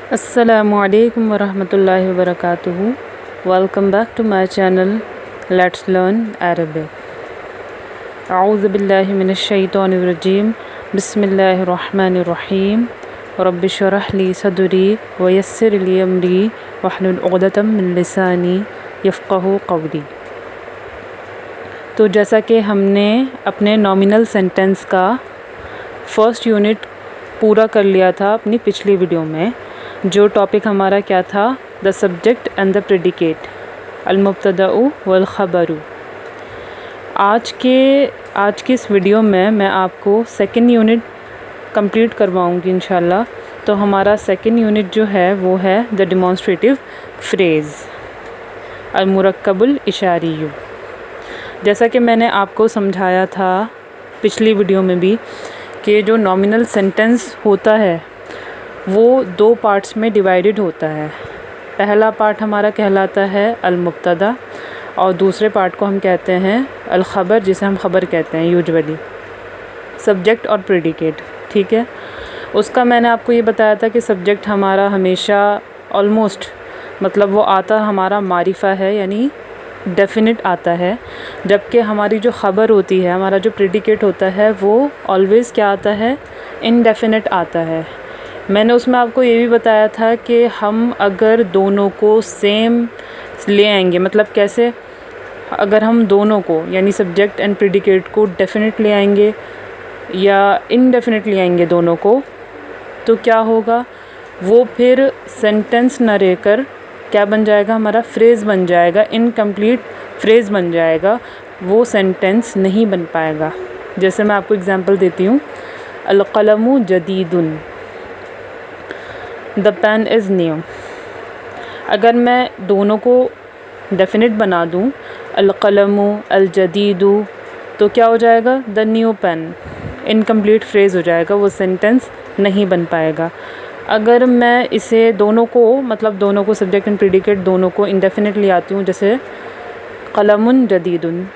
अस्सलामुअलैकुम वरहमतुल्लाहि वबरकातुहू। Welcome back to my channel let's learn Arabic. अऊज़ु बिल्लाहि मिनश शैतानिर रजीम। बिस्मिल्लाहिर रहमानिर रहीम। रब्बि इश्रह ली सदरी व यस्सिर ली अमरी वहलुल उक़दतम मिन लिसानी यफ़क़हू क़ौली। तो जैसा कि हमने अपने नॉमिनल सेंटेंस का फर्स्ट यूनिट पूरा कर लिया था अपनी पिछली वीडियो में, जो टॉपिक हमारा क्या था, the subject and the predicate, अल-मुब्तदअ वल ख़बरु। आज के इस वीडियो में मैं आपको सेकंड यूनिट कंप्लीट करवाऊंगी इंशाल्लाह। तो हमारा सेकंड यूनिट जो है वो है द डेमोंस्ट्रेटिव फ्रेज़, अल-मुरक्कबुल इशारियु। जैसा कि मैंने आपको समझाया था पिछली वीडियो में भी कि जो नॉमिनल सेंटेंस होता है वो दो पार्ट्स में डिवाइडेड होता है। पहला पार्ट हमारा कहलाता है अल-मुब्तदा और दूसरे पार्ट को हम कहते हैं अल-ख़बर, जिसे हम ख़बर कहते हैं यूजुअली, सब्जेक्ट और प्रेडिकेट। ठीक है, उसका मैंने आपको ये बताया था कि सब्जेक्ट हमारा हमेशा ऑलमोस्ट मतलब वो आता हमारा मारिफ़ा है, यानी डेफिनेट आता है, जबकि हमारी जो ख़बर होती है, हमारा जो प्रेडिकेट होता है, वो ऑलवेज़ क्या आता है, इनडेफिनेट आता है। मैंने उसमें आपको ये भी बताया था कि हम अगर दोनों को सेम ले आएंगे, मतलब कैसे, अगर हम दोनों को यानी सब्जेक्ट एंड प्रेडिकेट को डेफिनेट ले आएंगे या इनडेफिनेट ले आएंगे दोनों को, तो क्या होगा, वो फिर सेंटेंस न रहकर क्या बन जाएगा, हमारा फ्रेज़ बन जाएगा, इनकम्प्लीट फ्रेज़ बन जाएगा, वो सेंटेंस नहीं बन पाएगा। जैसे मैं आपको एग्ज़ाम्पल देती हूँ, अल-क़लमु जदीदुन, द पेन इज़ न्यू। अगर मैं दोनों को डेफिनेट बना दूँ, अल-क़लमु अल-जदीदु, तो क्या हो जाएगा, the new pen, incomplete phrase हो जाएगा, वो सेंटेंस नहीं बन पाएगा। अगर मैं इसे दोनों को मतलब दोनों को सब्जेक्ट एंड प्रेडिकेट दोनों को इंडेफिनेट ले आती हूँ, जैसे क़लमुन जदीदुन,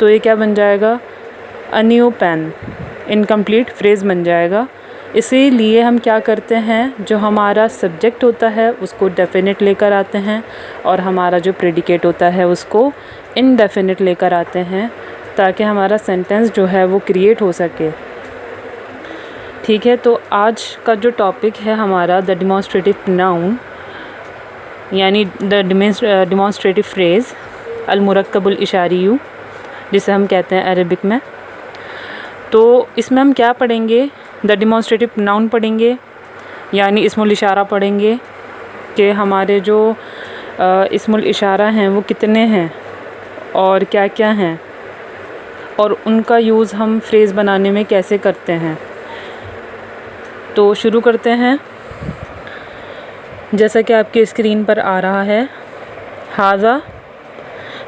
तो ये क्या बन जाएगा, a new pen, incomplete phrase बन जाएगा। इसीलिए हम क्या करते हैं, जो हमारा सब्जेक्ट होता है उसको डेफिनेट लेकर आते हैं और हमारा जो प्रेडिकेट होता है उसको इनडेफिनेट लेकर आते हैं, ताकि हमारा सेंटेंस जो है वो क्रिएट हो सके। ठीक है, तो आज का जो टॉपिक है हमारा द डेमोंस्ट्रेटिव नाउन, यानी द डेमोंस्ट्रेटिव फ्रेज़, अल-मुरक्कबुल इशारियु, जिसे हम कहते हैं अरबिक में। तो इसमें हम क्या पढ़ेंगे, द डेमोंस्ट्रेटिव नाउन पढ़ेंगे, यानी इस्मुल इशारा पढ़ेंगे कि हमारे जो इस्मुल इशारा हैं वो कितने हैं और क्या क्या हैं, और उनका यूज़ हम फ्रेज़ बनाने में कैसे करते हैं। तो शुरू करते हैं। जैसा कि आपके स्क्रीन पर आ रहा है, हाज़ा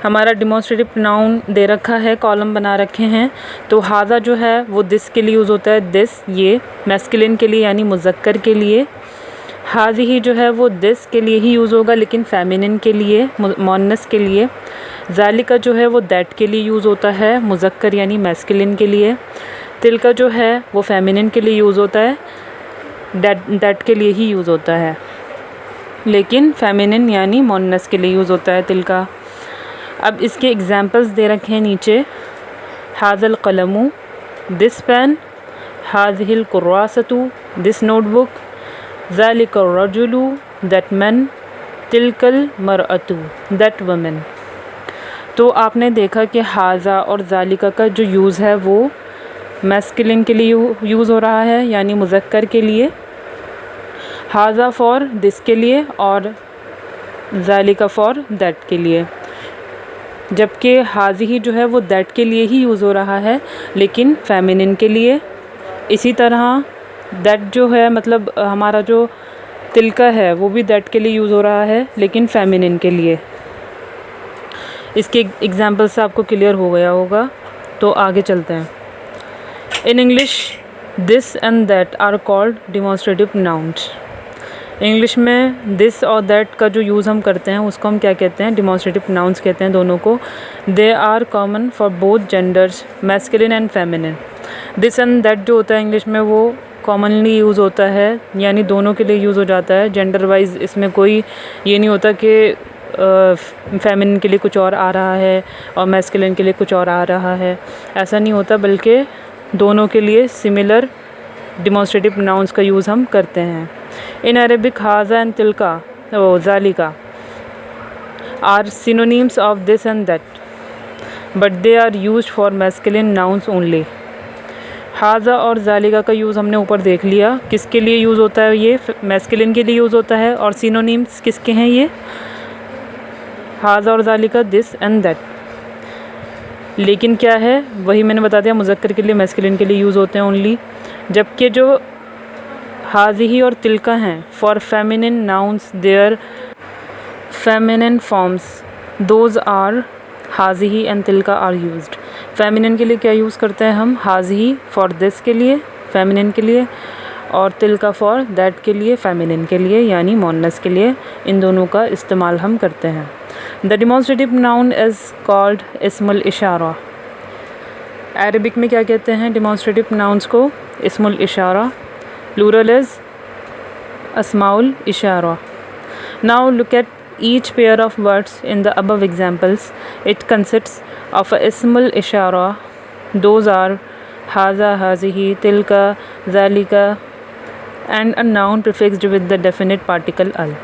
हमारा डेमोंस्ट्रेटिव नाउन दे रखा है, कॉलम बना रखे हैं। तो हाज़ा जो है वो दिस के लिए यूज़ होता है, दिस ये मैस्कुलिन के लिए यानी मुज़क्कर के लिए। हाज़िही जो है वो दिस के लिए ही यूज़ होगा, लेकिन फेमिनिन के लिए, मुअन्नस के लिए। ज़ालिका जो है वो दैट के लिए यूज़ होता है, मुज़क्कर यानी मैस्कुलिन के लिए। तिलका जो है वो फेमिनिन के लिए यूज़ होता है, दैट के लिए ही यूज़ होता है, लेकिन फेमिनिन यानी मुअन्नस के लिए यूज़ होता है तिलका। अब इसके एग्ज़ाम्पल्स दे रखे हैं नीचे, हाज़ल क़लमु, दिस पेन, हाज़िहिल कुर्रासतु, दिस नोटबुक, ज़ालिकर रजुलु, दैट मैन, तिलकल मरअतु, दैट वुमन। तो आपने देखा कि हाज़ा और ज़ालिका का जो यूज़ है वो मैस्कुलिन के लिए यूज़ हो रहा है, यानी मुज़क्कर के लिए, हाज़ा फॉर दिस के लिए और ज़ालिका फॉर दैट के लिए। जबकि हाज़िही जो है वो दैट के लिए ही यूज़ हो रहा है, लेकिन फेमिनिन के लिए। इसी तरह दैट जो है मतलब हमारा जो तिलका है वो भी दैट के लिए यूज़ हो रहा है, लेकिन फेमिनिन के लिए। इसके एग्जांपल से आपको क्लियर हो गया होगा, तो आगे चलते हैं। In English this and that are called demonstrative nouns. English में दिस और दैट का जो यूज़ हम करते हैं उसको हम क्या कहते हैं, डेमोंस्ट्रेटिव नाउन्स कहते हैं दोनों को। They are common for both genders, masculine and feminine. This and that जो होता है इंग्लिश में वो कॉमनली यूज़ होता है, यानी दोनों के लिए यूज़ हो जाता है। जेंडर वाइज इसमें कोई ये नहीं होता कि फेमिनिन के लिए कुछ और आ रहा है और मैस्कुलिन के लिए कुछ और आ रहा है, ऐसा नहीं होता, बल्कि दोनों के लिए सिमिलर डिमॉन्स्ट्रेटिव प्रोनाउंस का यूज़ हम करते हैं। इन अरेबिक हाजा एंड तिलका ज़ालिका are synonyms of this and that, but they are used for masculine nouns only. हाजा और ज़ालिका का यूज़ हमने ऊपर देख लिया, किसके लिए यूज़ होता है, ये मैस्कुलिन के लिए यूज़ होता है। और सिनोनिम्स किसके हैं, ये हाजा और ज़ालिका, दिस एंड दैट। लेकिन क्या है, वही मैंने बता दिया, मुज़क्कर के लिए मैस्कुलिन के लिए यूज़ होते हैं ओनली, जबकि जो हाज़िही और तिलका हैं for feminine nouns their feminine forms, those are हाज़िही एंड तिलका आर यूज्ड। फेमिनिन के लिए क्या यूज़ करते हैं हम, हाज़िही फॉर दिस के लिए फेमिनिन के लिए, और तिलका फॉर दैट के लिए फेमिनिन के लिए, यानी मोनस के लिए। इन दोनों का इस्तेमाल हम करते हैं। The demonstrative noun is called इस्मुल इशारा। अरबिक में क्या कहते हैं डिमॉन्स्ट्रेटिव नाउन्स को, इस्मुल इशारा। प्लूरल इज़ अस्माउल इशारा। Now look at each pair of words in the above examples. It consists of a ismul ishara. Those are haza, hazihi, tilka, zalika, and a noun prefixed with the definite particle al.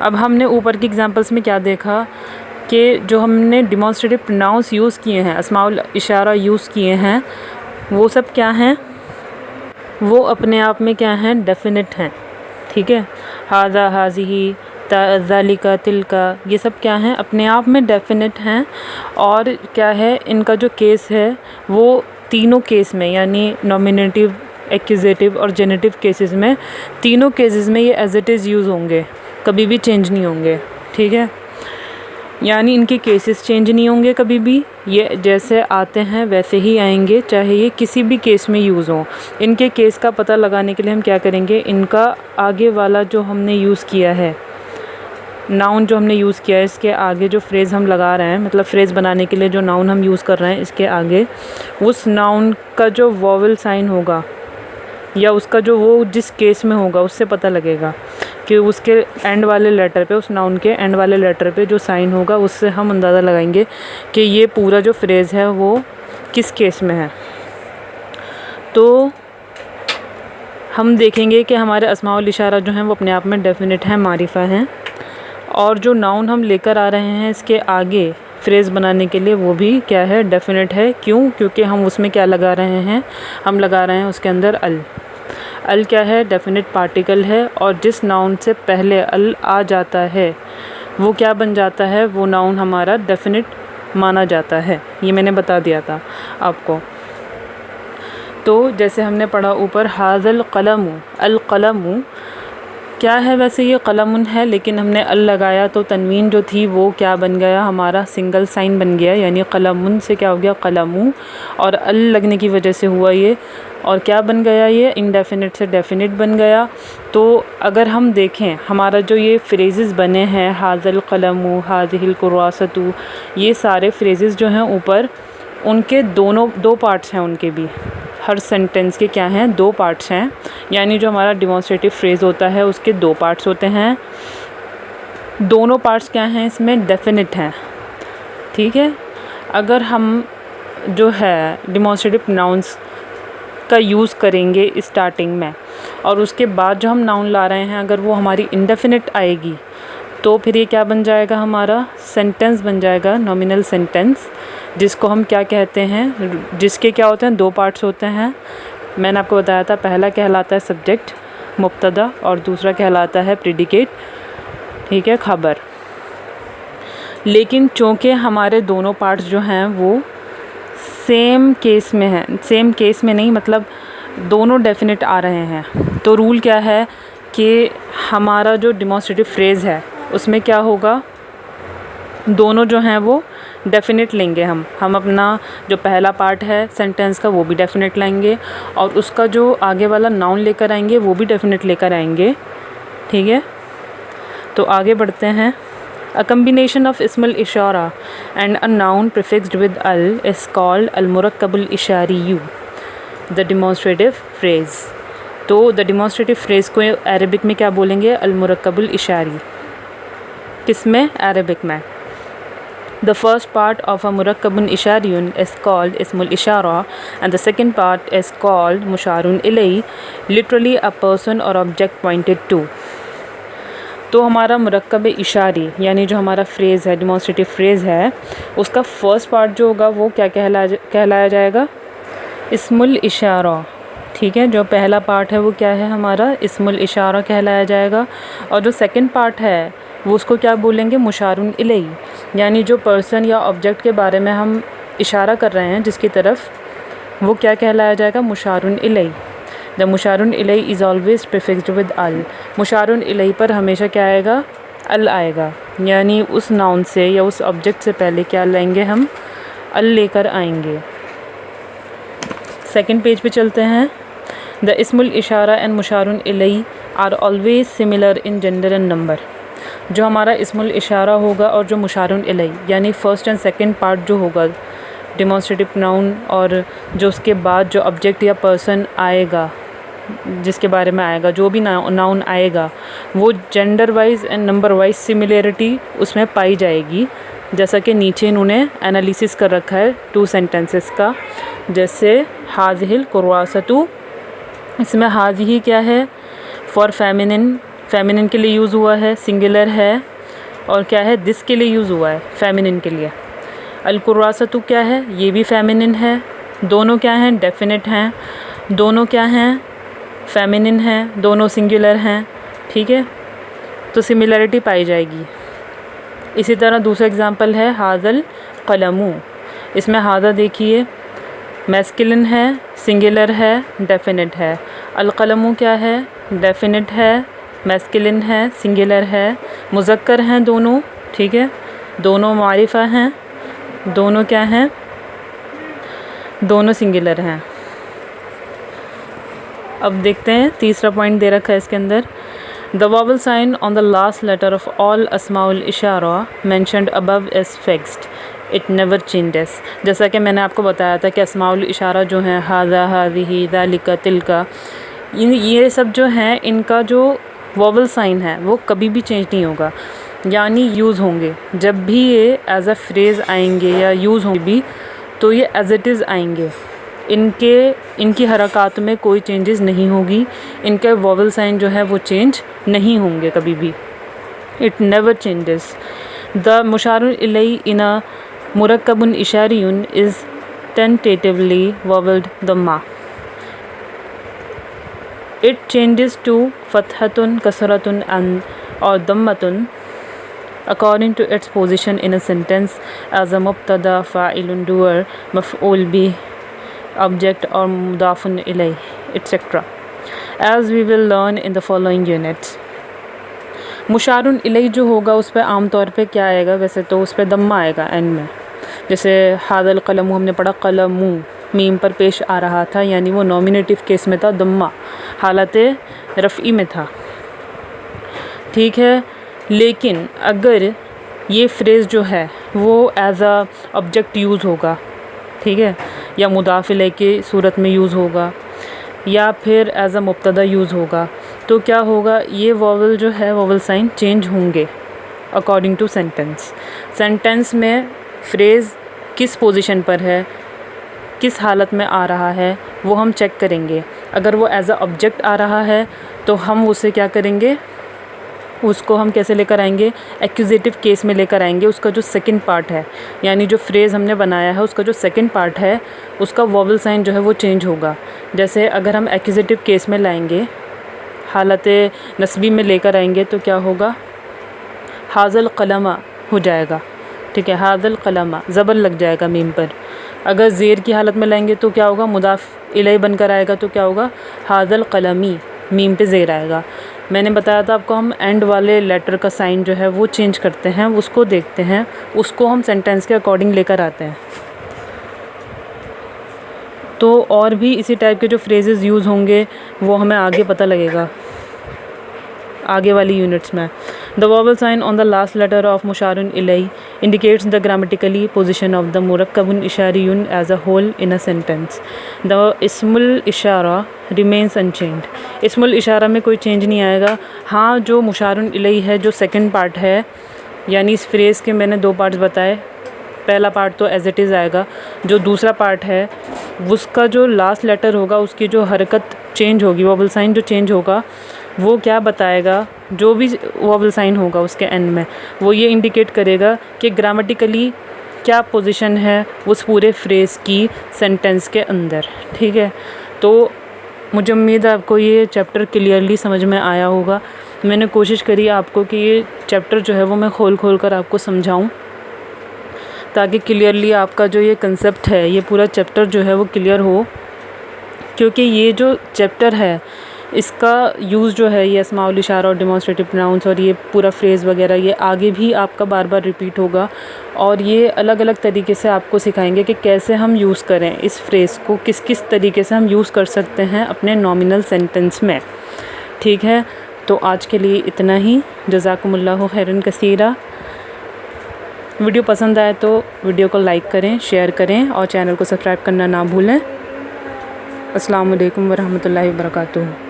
अब हमने ऊपर की examples में क्या देखा कि जो हमने डिमॉन्स्ट्रेटिव प्रोनाउंस यूज़ किए हैं, अस्माउल इशारा यूज़ किए हैं, वो सब क्या हैं, वो अपने आप में क्या हैं, डेफिनेट हैं। ठीक है, हाजा, हाजिही, ज़ालिका, तिलका, ये सब क्या हैं, अपने आप में डेफिनेट हैं। और क्या है, इनका जो केस है वो तीनों केस में, यानी नॉमिनेटिव, एक्यूजेटिव और जेनेटिव केसेस में, तीनों केसेस में ये एज इट इज़ यूज़ होंगे, कभी भी चेंज नहीं होंगे। ठीक है, यानी इनके केसेस चेंज नहीं होंगे कभी भी, ये जैसे आते हैं वैसे ही आएंगे, चाहे ये किसी भी केस में यूज़ हो। इनके केस का पता लगाने के लिए हम क्या करेंगे, इनका आगे वाला जो हमने यूज़ किया है, नाउन जो हमने यूज़ किया है, इसके आगे जो फ्रेज़ हम लगा रहे हैं, मतलब फ्रेज़ बनाने के लिए जो नाउन हम यूज़ कर रहे हैं, इसके आगे उस नाउन का जो वोवेल साइन होगा या उसका जो वो जिस केस में होगा, उससे पता लगेगा कि उसके एंड वाले लेटर पे, उस नाउन के एंड वाले लेटर पे जो साइन होगा, उससे हम अंदाज़ा लगाएंगे कि ये पूरा जो फ्रेज़ है वो किस केस में है। तो हम देखेंगे कि हमारे अस्माउल इशारा जो हैं वो अपने आप में डेफिनेट हैं, मारिफा हैं, और जो नाउन हम लेकर आ रहे हैं इसके आगे फ्रेज़ बनाने के लिए, वो भी क्या है, डेफिनेट है। क्यों? क्योंकि हम उसमें क्या लगा रहे हैं, हम लगा रहे हैं उसके अंदर अल। अल क्या है, डेफिनेट पार्टिकल है, और जिस नाउन से पहले अल आ जाता है वो क्या बन जाता है, वो नाउन हमारा डेफिनेट माना जाता है। ये मैंने बता दिया था आपको। तो जैसे हमने पढ़ा ऊपर, हाज़ल क़लमु, अल क़लमु क्या है, वैसे ये क़लमुन है, लेकिन हमने अल लगाया तो तनवीन जो थी वो क्या बन गया, हमारा सिंगल साइन बन गया, यानी क़लमुन से क्या हो गया, क़लमु, और अल लगने की वजह से हुआ ये, और क्या बन गया, ये इनडेफिनिट से डेफिनिट बन गया। तो अगर हम देखें हमारा जो ये फ्रेज़ेस बने हैं, हाज़ल क़लमु, हाज़िहिल कुरासतु, ये सारे फ्रेज़ेस जो हैं ऊपर, उनके दो पार्ट्स हैं, उनके भी हर सेंटेंस के क्या हैं, दो पार्ट्स हैं। यानी जो हमारा डिमॉन्स्ट्रेटिव फ्रेज़ होता है उसके दो पार्ट्स होते हैं। दोनों पार्ट्स क्या हैं, इसमें डेफिनेट हैं। ठीक है, अगर हम जो है डिमॉन्स्ट्रेटिव प्रोनाउंस का यूज़ करेंगे स्टार्टिंग में, और उसके बाद जो हम नाउन ला रहे हैं अगर वो हमारी इंडेफिनिट आएगी, तो फिर ये क्या बन जाएगा, हमारा सेंटेंस बन जाएगा, नॉमिनल सेंटेंस, जिसको हम क्या कहते हैं, जिसके क्या होते हैं, दो पार्ट्स होते हैं। मैंने आपको बताया था, पहला कहलाता है सब्जेक्ट मुब्तदा, और दूसरा कहलाता है प्रेडिकेट, ठीक है, खबर। लेकिन चूँकि हमारे दोनों पार्ट्स जो हैं वो सेम केस में हैं, सेम केस में नहीं, मतलब दोनों डेफिनेट आ रहे हैं, तो रूल क्या है कि हमारा जो डिमॉन्स्ट्रेटिव फ्रेज़ है उसमें क्या होगा, दोनों जो हैं वो डेफिनेट लेंगे। हम अपना जो पहला पार्ट है सेंटेंस का वो भी डेफिनेट लाएंगे, और उसका जो आगे वाला नाउन लेकर आएंगे वो भी डेफिनेट लेकर आएंगे। ठीक है, तो आगे बढ़ते हैं। A combination of ismul ishara and a noun prefixed with al is called al-murakkabul ishariyu, the demonstrative phrase. तो द डिमॉन्स्ट्रेटिव फ्रेज़ को अरबिक में क्या बोलेंगे? अल-मुरक्कबुल इशारी। किस में? अरबिक में। The first part of a murakkabun ishariyun is called ismul ishara and the second part is called musharun ilay, literally a person or object pointed to. तो हमारा मुरक्कब इशारी यानी जो हमारा फ्रेज़ है, डिमॉन्स्ट्रेटिव फ्रेज़ है, उसका फर्स्ट पार्ट जो होगा वो क्या कहलाया जाएगा? इस्मुल इशारा। ठीक है, जो पहला पार्ट है वो क्या है हमारा? इस्मुल इशारा कहलाया जाएगा। और जो सेकंड पार्ट है वो उसको क्या बोलेंगे? मुशारुन इलई, यानी जो पर्सन या ऑब्जेक्ट के बारे में हम इशारा कर रहे हैं जिसकी तरफ, वो क्या कहलाया जाएगा? मुशारुन इलई। द मुशारुन इलई इज़ ऑलवेज प्रीफिक्स्ड विद अल। मुशारुन इलई पर हमेशा क्या आएगा? अल आएगा, यानी उस नाउन से या उस ऑब्जेक्ट से पहले क्या लाएंगे हम? अल लेकर आएंगे। सेकंड पेज पे चलते हैं। द इस्मुल इशारा एंड मुशारुन इलई are always similar in gender and number. जो हमारा इस्मुल इशारा होगा और जो मुशारुन इलई यानी फ़र्स्ट एंड सेकंड पार्ट जो होगा डिमॉन्स्ट्रेटिव नाउन, और जो उसके बाद जो ऑब्जेक्ट या पर्सन आएगा जिसके बारे में आएगा, जो भी नाउन आएगा, वो gender wise and number wise similarity उसमें पाई जाएगी। जैसा कि नीचे इन्होंने एनालिसिस कर रखा है 2 सेंटेंसेस का। जैसे हाज़िहिल कुर्वासतु, इसमें हाज़िही क्या है? फॉर फेमिनिन के लिए यूज़ हुआ है, सिंगुलर है। और क्या है? दिस के लिए यूज़ हुआ है, फेमिनिन के लिए। अल कुर्वासतु क्या है? ये भी फेमिनिन है। दोनों क्या हैं? डेफिनेट हैं। दोनों क्या हैं? फेमिनिन हैं। दोनों सिंगुलर हैं। ठीक है, तो सिमिलरिटी पाई जाएगी। इसी तरह दूसरा एग्जांपल है हाज़ल कलमू। इसमें हाज़ा देखिए मैस्कुलिन है, सिंगुलर है, डेफिनेट है। अल कलमू क्या है? डेफिनेट है, मैस्कुलिन है, सिंगुलर है, मुज़क्कर हैं दोनों। ठीक है, दोनों मारिफा हैं। दोनों क्या हैं? दोनों सिंगुलर हैं। अब देखते हैं तीसरा पॉइंट दे रखा है इसके अंदर। The vowel sign on the last letter of all अस्माउल इशारा mentioned above is fixed, it never changes. जैसा कि मैंने आपको बताया था कि अस्माउल इशारा जो हैं हाज़ा, हाज़िही, ज़ालिका, तिलका, ये सब जो हैं इनका जो वॉवल साइन है वो कभी भी चेंज नहीं होगा, यानी यूज़ होंगे जब भी ये एज अ फ्रेज़ आएंगे या यूज़ होंगे भी तो ये एज इट इज़ आएंगे। इनकी हरकत में कोई चेंजेस नहीं होगी। इनके वॉवल साइन जो है वो चेंज नहीं होंगे कभी भी। It never changes. द मुशारुन इलई इन अ मुरक्कबुन इशारियुन इज़ टेंटेटिवली वॉवल्ड दम्मा। It changes to fathatun, kasratun and or dammatun according to its position in a sentence as a mubtada, fa'ilun, doer, maf'ul bih, object or mudafun ilay, etc. As we will learn in the following units. मुशारुन इलई जो होगा उस पर आम तौर पे क्या आएगा? वैसे तो उस पर दम्मा आएगा एंड में। जैसे हाज़ल कलमू हमने पढ़ा, कलमू मीम पर पेश आ रहा था, यानी वो नॉमिनेटिव केस में था, दम्मा हालत रफ़ी में था। ठीक है, लेकिन अगर ये फ्रेज़ जो है वो एज अ ऑब्जेक्ट यूज़ होगा, ठीक है, या मुदाफ़ इलैह की सूरत में यूज़ होगा या फिर एज अ मुब्तदा यूज़ होगा, तो क्या होगा? ये वॉवल जो है वॉवल साइन चेंज होंगे अकॉर्डिंग टू सेंटेंस। सेंटेंस में फ्रेज़ किस पोजीशन पर है, किस हालत में आ रहा है, वो हम चेक करेंगे। अगर वो एज अ ऑब्जेक्ट आ रहा है तो हम उसे क्या करेंगे? उसको हम कैसे लेकर आएंगे? एक्यूजेटिव केस में लेकर आएंगे। उसका जो सेकंड पार्ट है, यानी जो फ्रेज़ हमने बनाया है उसका जो सेकंड पार्ट है उसका वॉवल साइन जो है वो चेंज होगा। जैसे अगर हम एक्यूजेटिव केस में लाएंगे, हालत नस्बी में लेकर आएंगे तो क्या होगा? हाज़ल कलमा हो जाएगा। ठीक है, हाज़ल कलमा ज़बर लग जाएगा मीम पर। अगर ज़ेर की हालत में लाएंगे तो क्या होगा? मुदाफ़ इलैह बनकर आएगा तो क्या होगा? हाज़ल कलमी, मीम पे ज़ेर आएगा। मैंने बताया था आपको हम एंड वाले लेटर का साइन जो है वो चेंज करते हैं, उसको देखते हैं, उसको हम सेंटेंस के अकॉर्डिंग लेकर आते हैं। तो और भी इसी टाइप के जो फ्रेजेस यूज़ होंगे वो हमें आगे पता लगेगा आगे वाली यूनिट्स में। The vowel sign on the last letter of मुशारुन इलैह indicates the grammatically position of the murakkabun ishariyun as a whole in a sentence. The ismul ishara remains unchanged. ismul ishara में कोई चेंज नहीं आएगा। हाँ, जो मुशारुन इलैही है, जो सेकंड पार्ट है, यानी इस फ्रेज़ के मैंने 2 पार्ट्स बताए। पहला पार्ट तो एज इट इज़ आएगा, जो दूसरा पार्ट है उसका जो लास्ट लेटर होगा उसकी जो हरकत चेंज होगी, वोवल साइन जो चेंज होगा वो क्या बताएगा, जो भी वोवल साइन होगा उसके एंड में वो ये इंडिकेट करेगा कि ग्रामेटिकली क्या पोजीशन है उस पूरे फ्रेज़ की सेंटेंस के अंदर। ठीक है, तो मुझे उम्मीद है आपको ये चैप्टर क्लियरली समझ में आया होगा। मैंने कोशिश करी आपको कि ये चैप्टर जो है वो मैं खोल कर आपको समझाऊं, ताकि क्लियरली आपका जो ये कंसेप्ट है, ये पूरा चैप्टर जो है वो क्लियर हो। क्योंकि ये जो चैप्टर है इसका यूज़ जो है ये अस्माउल इशारा और डेमोंस्ट्रेटिव प्रोनाउंस और ये पूरा फ्रेज़ वगैरह ये आगे भी आपका बार बार रिपीट होगा, और ये अलग अलग तरीके से आपको सिखाएंगे कि कैसे हम यूज़ करें इस फ्रेज़ को, किस किस तरीके से हम यूज़ कर सकते हैं अपने नॉमिनल सेंटेंस में। ठीक है, तो आज के लिए इतना ही। जज़ाकुमुल्लाहु खैरन कसीरा। वीडियो पसंद आए तो वीडियो को लाइक करें, शेयर करें और चैनल को सब्सक्राइब करना ना भूलें। अस्सलाम वालेकुम वरहमतुल्लाहि वबरकातुहू।